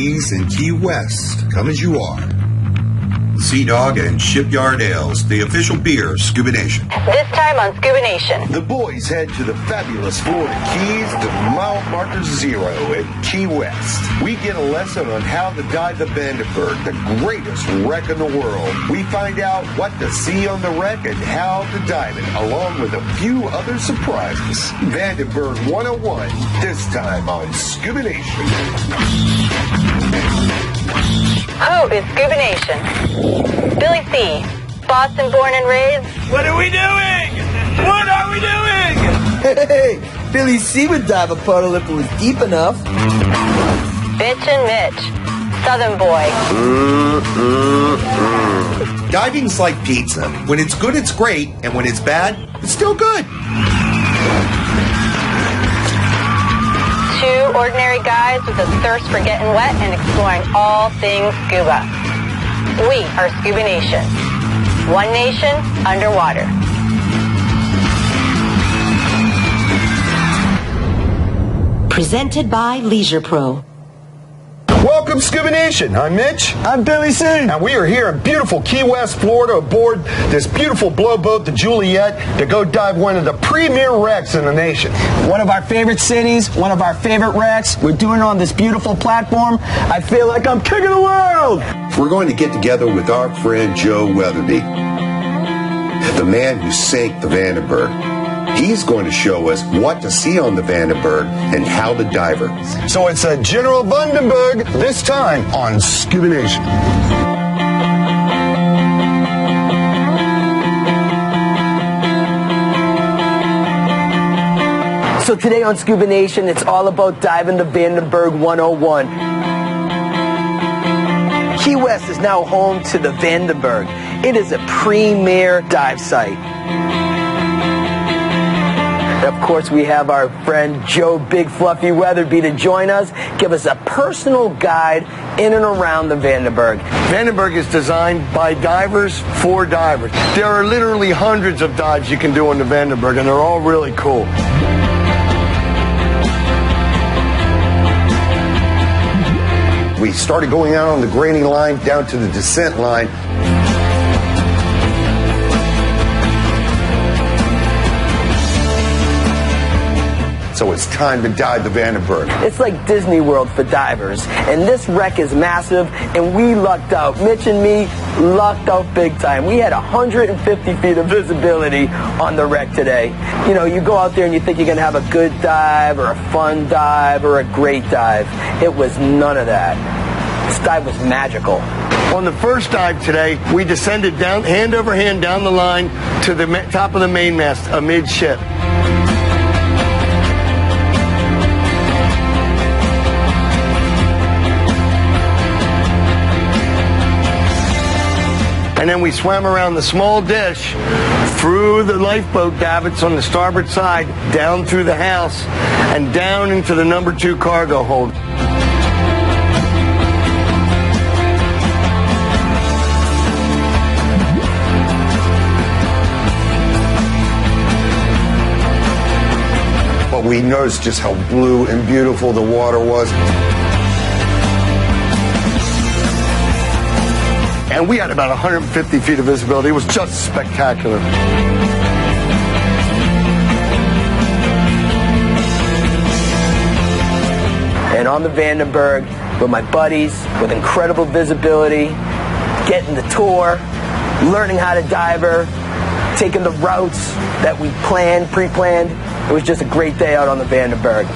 Keys and Key West. Come as you are. Sea Dog and Shipyard Ales, the official beer of Scuba Nation. This time on Scuba Nation. The boys head to the fabulous Florida Keys to mile marker 0 at Key West. We get a lesson on how to dive the Vandenberg, the greatest wreck in the world. We find out what to see on the wreck and how to dive it, along with a few other surprises. Vandenberg 101, this time on Scuba Nation. Who is Scuba Nation? Billy C., Boston born and raised. What are we doing? What are we doing? Hey, Billy C. would dive a puddle if it was deep enough. Bitch and Mitch, Southern boy. Diving's like pizza. When it's good, it's great, and when it's bad, it's still good. Two ordinary guys with a thirst for getting wet and exploring all things scuba. We are Scuba Nation. One nation underwater. Presented by Leisure Pro. Welcome, Scuba Nation. I'm Mitch. I'm Billy C. And we are here in beautiful Key West, Florida, aboard this beautiful blowboat, the Juliet, to go dive one of the premier wrecks in the nation. One of our favorite cities, one of our favorite wrecks. We're doing it on this beautiful platform. I feel like I'm king of the world. We're going to get together with our friend Joe Weatherby, the man who sank the Vandenberg. He's going to show us what to see on the Vandenberg and how to dive her. So it's a General Vandenberg, this time on Scuba Nation. So today on Scuba Nation, it's all about diving the Vandenberg 101. Key West is now home to the Vandenberg. It is a premier dive site. Of course, we have our friend Joe Big Fluffy Weatherby to join us, give us a personal guide in and around the Vandenberg. Vandenberg is designed by divers for divers. There are literally hundreds of dives you can do on the Vandenberg, and they're all really cool. We started going out on the grading line down to the descent line. So it's time to dive the Vandenberg. It's like Disney World for divers, and this wreck is massive, and we lucked out. Mitch and me lucked out big time. We had 150 feet of visibility on the wreck today. You know, you go out there and you think you're going to have a good dive or a fun dive or a great dive. It was none of that. This dive was magical. On the first dive today, we descended down, hand over hand down the line to the top of the mainmast, amidship. And then we swam around the small dish, through the lifeboat davits on the starboard side, down through the house, and down into the number 2 cargo hold. But we noticed just how blue and beautiful the water was. And we had about 150 feet of visibility. It was just spectacular. And on the Vandenberg, with my buddies, with incredible visibility, getting the tour, learning how to dive her, taking the routes that we planned, pre-planned. It was just a great day out on the Vandenberg.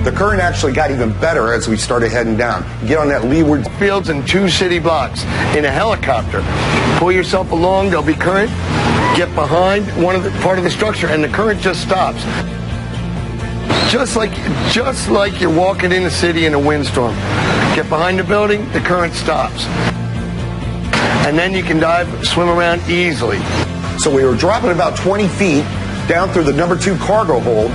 The current actually got even better as we started heading down. Get on that leeward Fields and 2 city blocks in a helicopter. Pull yourself along, there'll be current. Get behind part of the structure, and the current just stops. Just like you're walking in a city in a windstorm. Get behind the building, the current stops. And then you can swim around easily. So we were dropping about 20 feet down through the number 2 cargo hold.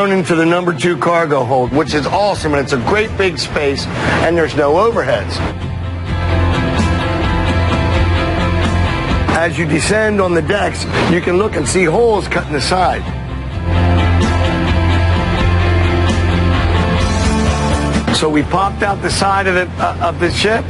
down into the number 2 cargo hold, which is awesome, and it's a great big space, and there's no overheads. As you descend on the decks, you can look and see holes cut in the side. So we popped out the side of the ship.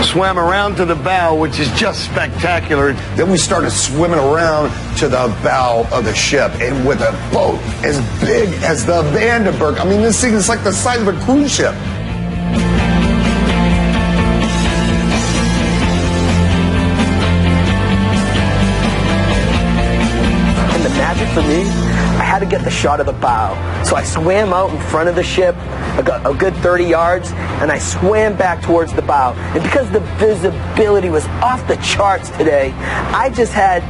Swam around to the bow, which is just spectacular. Then we started swimming around to the bow of the ship, and with a boat as big as the Vandenberg. I mean, this thing is like the size of a cruise ship. And the magic for me, I had to get the shot of the bow. So I swam out in front of the ship, a good 30 yards, and I swam back towards the bow. And because the visibility was off the charts today, I just had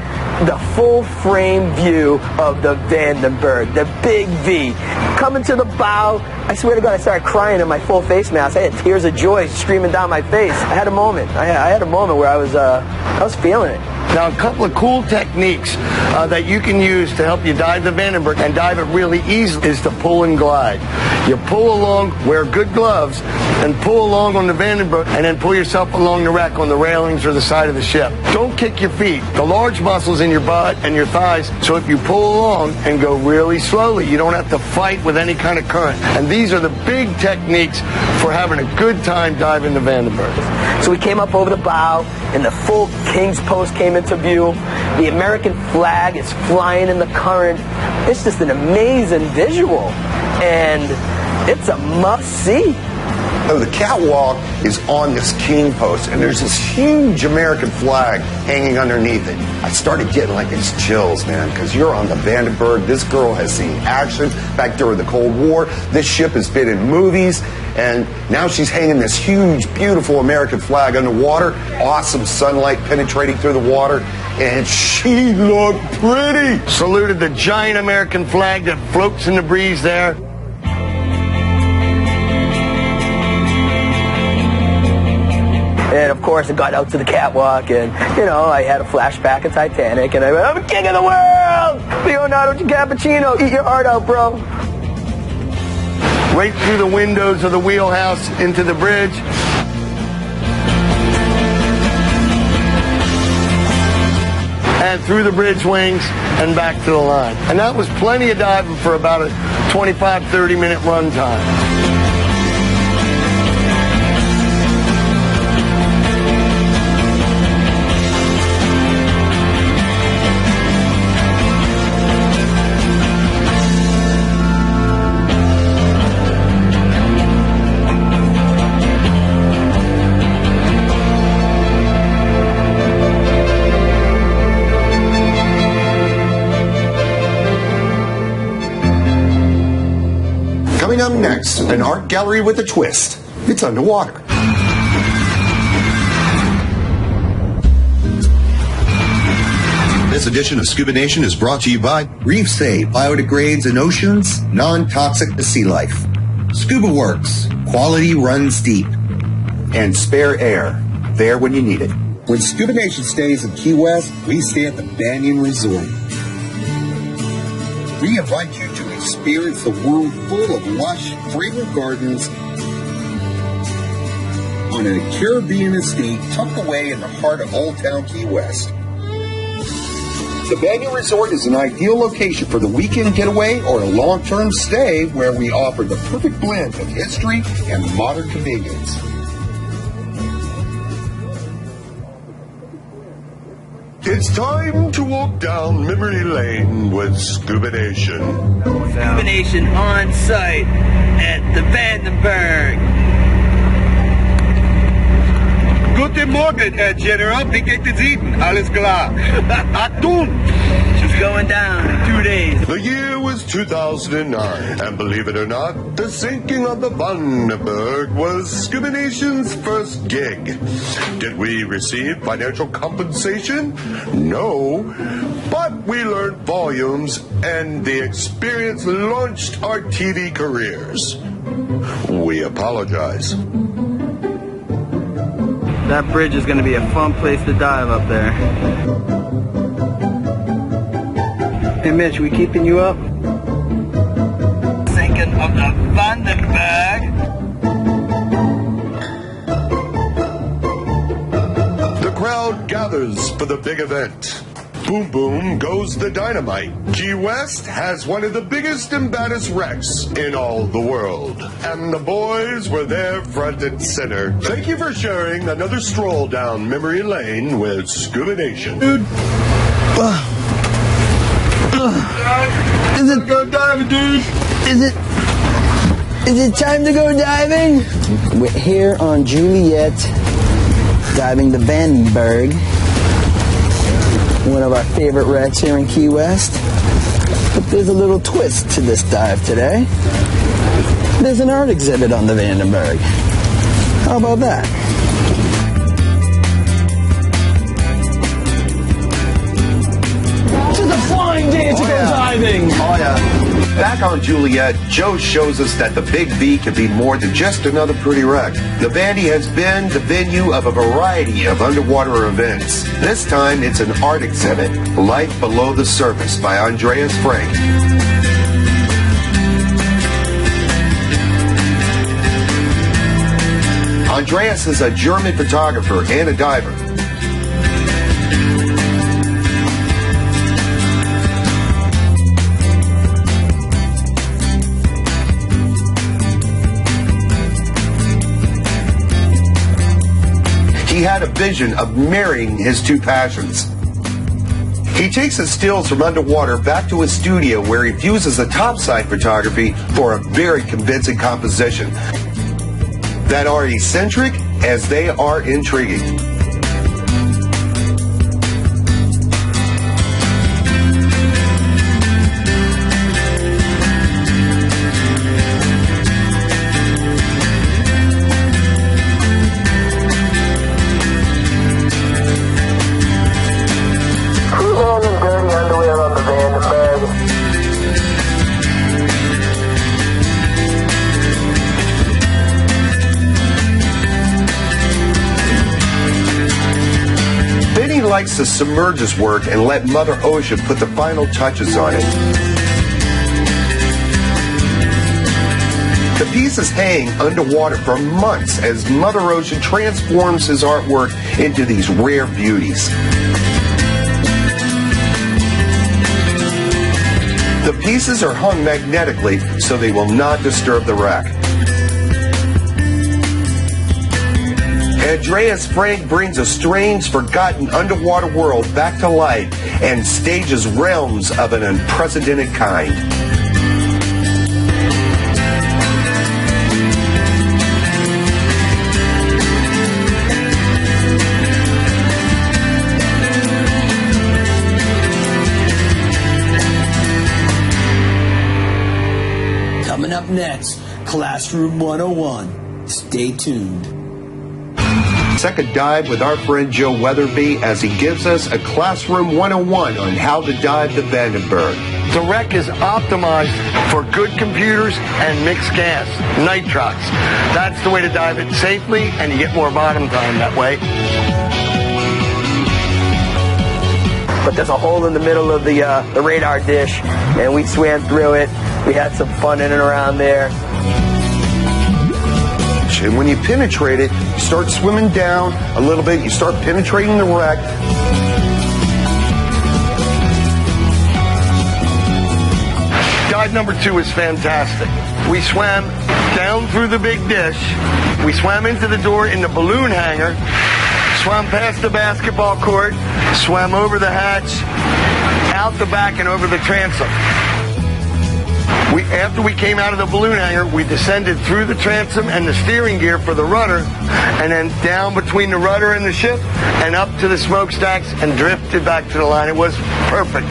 the full frame view of the Vandenberg, the big V. Coming to the bow, I swear to God, I started crying in my full face mask. I had tears of joy streaming down my face. I had a moment. I had a moment where I was feeling it. Now, a couple of cool techniques that you can use to help you dive the Vandenberg and dive it really easily is to pull and glide. You pull along, wear good gloves, and pull along on the Vandenberg, and then pull yourself along the wreck on the railings or the side of the ship. Don't kick your feet. The large muscles in your butt and your thighs, so if you pull along and go really slowly, you don't have to fight with any kind of current. And these are the big techniques for having a good time diving the Vandenberg. So we came up over the bow, and the full King's Post came into view. The American flag is flying in the current. It's just an amazing visual, and it's a must-see. So the catwalk is on this king post, and there's this huge American flag hanging underneath it. I started getting like these chills, man, because you're on the Vandenberg. This girl has seen action back during the Cold War. This ship has been in movies, and now she's hanging this huge, beautiful American flag underwater. Awesome sunlight penetrating through the water, and she looked pretty. Saluted the giant American flag that floats in the breeze there. And of course, I got out to the catwalk, and I had a flashback of Titanic, and I went, "I'm the king of the world! Leonardo DiCappuccino, eat your heart out, bro!" Right through the windows of the wheelhouse into the bridge. And through the bridge wings and back to the line. And that was plenty of diving for about a 25-30 minute run time. Coming up next, an art gallery with a twist. It's underwater. This edition of Scuba Nation is brought to you by Reef Save, biodegrades in oceans, non-toxic to sea life. Scuba Works, quality runs deep. And Spare Air, there when you need it. When Scuba Nation stays in Key West, we stay at the Banyan Resort. We invite you to experience the world full of lush, fragrant gardens on a Caribbean estate tucked away in the heart of Old Town Key West. The Banyan Resort is an ideal location for the weekend getaway or a long-term stay where we offer the perfect blend of history and modern convenience. It's time to walk down memory lane with Scuba Nation. Scuba Nation on site at the Vandenberg. Guten Morgen, Herr General. Wie geht es Ihnen? Alles klar. Atun. She's going down in 2 days. The year was 2009, and believe it or not, the sinking of the Vandenberg was Scuba Nation's first gig. Did we receive financial compensation? No, but we learned volumes, and the experience launched our TV careers. We apologize. That bridge is going to be a fun place to dive up there. Hey, Mitch, we keeping you up? Thinking of the Vandenberg. The crowd gathers for the big event. Boom boom goes the dynamite. Key West has one of the biggest and baddest wrecks in all the world. And the boys were there front and center. Thank you for sharing another stroll down memory lane with Scuba Nation. Dude. Is it go diving, dude? Is it time to go diving? We're here on Juliet, diving the Vandenberg, one of our favorite wrecks here in Key West. But there's a little twist to this dive today. There's an art exhibit on the Vandenberg. How about that? It's a flying day to go diving! Oh, yeah. Back on Juliet, Joe shows us that the Big V can be more than just another pretty wreck. The Vandy has been the venue of a variety of underwater events. This time, it's an art exhibit, Life Below the Surface by Andreas Frank. Andreas is a German photographer and a diver. He had a vision of marrying his two passions. He takes his stills from underwater back to his studio where he fuses the topside photography for a very convincing composition that are eccentric as they are intriguing. Likes to submerge his work and let Mother Ocean put the final touches on it. The pieces hang underwater for months as Mother Ocean transforms his artwork into these rare beauties. The pieces are hung magnetically so they will not disturb the wreck. Andreas Frank brings a strange, forgotten underwater world back to life and stages realms of an unprecedented kind. Coming up next, Classroom 101. Stay tuned. Second dive with our friend Joe Weatherby as he gives us a Classroom 101 on how to dive the Vandenberg. The wreck is optimized for good computers and mixed gas, nitrox. That's the way to dive it safely, and you get more bottom time that way. But there's a hole in the middle of the radar dish, and we swam through it. We had some fun in and around there. And when you penetrate it, you start swimming down a little bit, you start penetrating the wreck. Dive number 2 is fantastic. We swam down through the big dish, we swam into the door in the balloon hangar, swam past the basketball court, swam over the hatch, out the back and over the transom. After we came out of the balloon hangar, we descended through the transom and the steering gear for the rudder, and then down between the rudder and the ship, and up to the smokestacks, and drifted back to the line. It was perfect.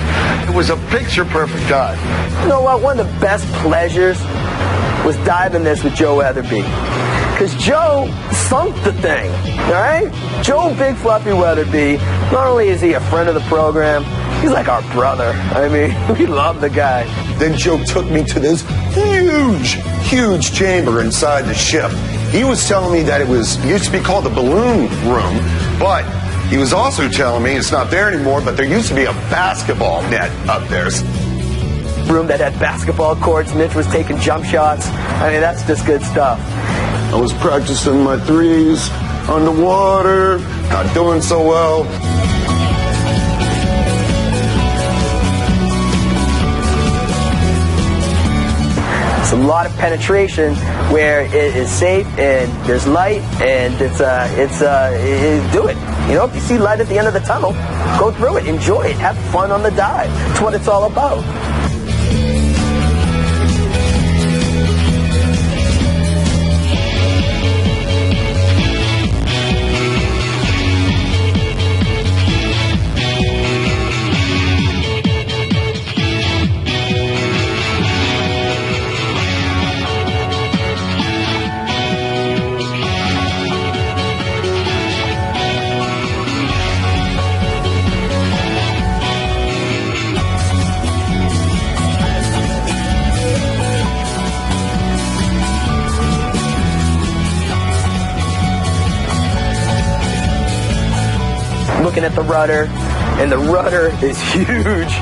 It was a picture-perfect dive. You know what? One of the best pleasures was diving this with Joe Weatherby. Because Joe sunk the thing, all right? Joe Big Fluffy Weatherby, not only is he a friend of the program, he's like our brother. I mean, we love the guy. Then Joe took me to this huge chamber inside the ship. He was telling me that it used to be called the balloon room, but he was also telling me it's not there anymore, but there used to be a basketball net up there. room that had basketball courts. Mitch was taking jump shots. I mean, that's just good stuff. I was practicing my threes underwater, not doing so well. It's a lot of penetration where it is safe and there's light and do it. You know, if you see light at the end of the tunnel, go through it, enjoy it, have fun on the dive. That's what it's all about. Looking at the rudder, and the rudder is huge.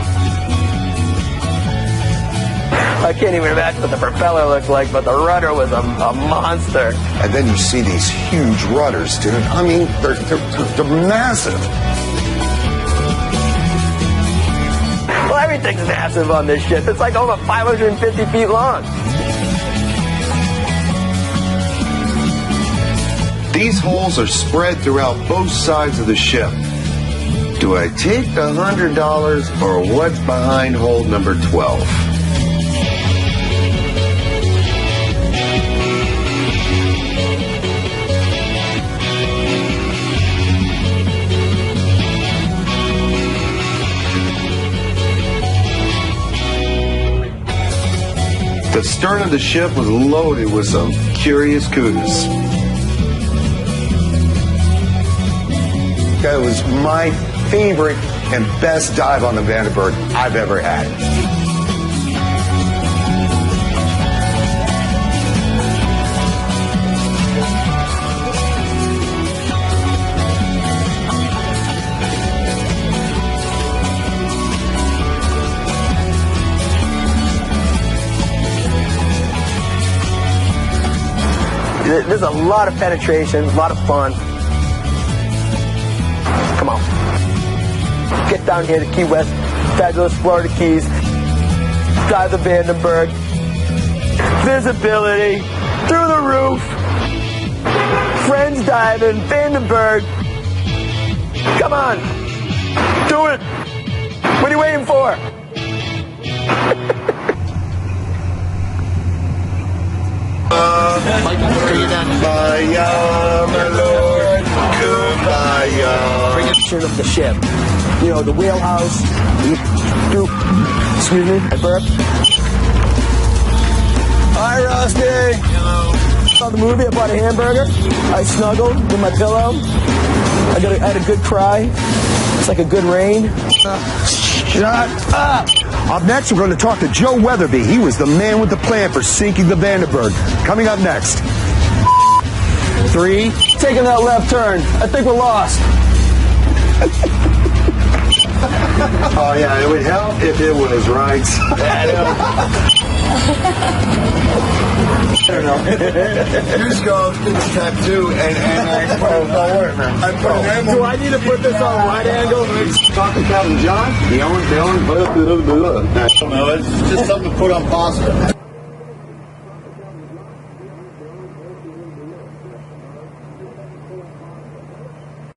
I can't even imagine what the propeller looked like, but the rudder was a monster. And then you see these huge rudders, dude. I mean, they're massive. Well, everything's massive on this ship. It's like over 550 feet long. These holes are spread throughout both sides of the ship. Do I take the $100 or what's behind hole number 12? The stern of the ship was loaded with some curious cougars. That was my favorite and best dive on the Vandenberg I've ever had. There's a lot of penetration, a lot of fun. Come on. Get down here to Key West, fabulous Florida Keys. Dive the Vandenberg. Visibility through the roof. Friends diving, Vandenberg. Come on. Do it. What are you waiting for? Kumbaya, my lord, kumbaya. Picture of the ship. You know, the wheelhouse. Excuse me, I burped. Hi, Rusty. Saw the movie, I bought a hamburger. I snuggled with my pillow. I had a good cry. It's like a good rain. Shut up! Up next, we're going to talk to Joe Weatherby. He was the man with the plan for sinking the Vandenberg. Coming up next. 3. Taking that left turn. I think we're lost. Oh, yeah, it would help if it was right. I don't know. Here's go to the tattoo, and I put it Do I need to put this on a wide angle? Talk to Captain John. The own, I don't know. It's just something to put on pasta.